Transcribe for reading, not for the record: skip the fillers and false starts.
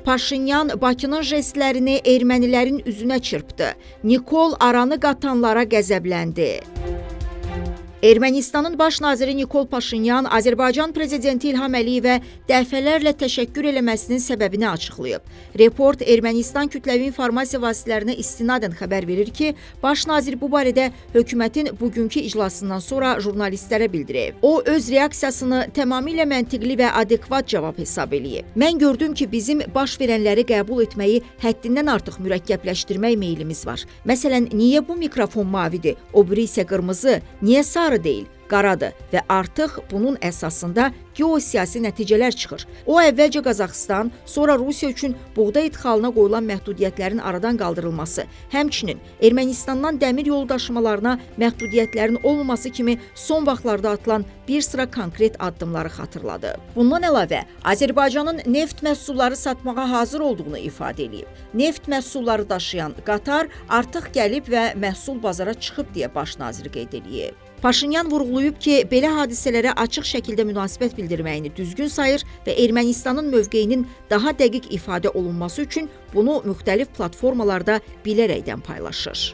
Paşinyan Bakının jestlərini ermənilərin üzünə çırpdı. Nikol aranı qatanlara qəzəbləndi. Ermənistanın baş naziri Nikol Paşinyan Azərbaycan prezidenti İlham Əliyevə dəfələrlə təşəkkür eləməsinin səbəbini açıqlayıb. Report Ermənistan kütləvi informasiya vasitələrinə istinadən xəbər verir ki, baş nazir bu barədə hökumətin bugünkü iclasından sonra jurnalistlərə bildirib. O, öz reaksiyasını tamamilə məntiqli və adekvat cavab hesab eləyib. Mən gördüm ki, bizim baş verənləri qəbul etməyi həddindən artıq mürəkkəbləşdirmək meylimiz var. Məsələn, niyə bu mikrofon mavidir, o biri isə qırmızı, niyə sarı deyil, qaradır və artıq bunun əsasında geosiyasi nəticələr çıxır. O, əvvəlcə Qazaxıstan, sonra Rusiya üçün buğda idxalına qoyulan məhdudiyyətlərin aradan qaldırılması, həmçinin Ermənistandan dəmir yolu daşımalarına məhdudiyyətlərin olmaması kimi son vaxtlarda atılan bir sıra konkret addımları xatırladı. Bundan əlavə, Azərbaycanın neft məhsulları satmağa hazır olduğunu ifadə edib. Neft məhsulları daşıyan qatar artıq gəlib və məhsul bazara çıxıb deyə baş nazir qeyd edib. Paşinyan vurğulayıb ki, belə hadisələrə açıq şəkildə münasibət bildirməyini düzgün sayır və Ermənistanın mövqeyinin daha dəqiq ifadə olunması üçün bunu müxtəlif platformalarda bilərəkdən paylaşır.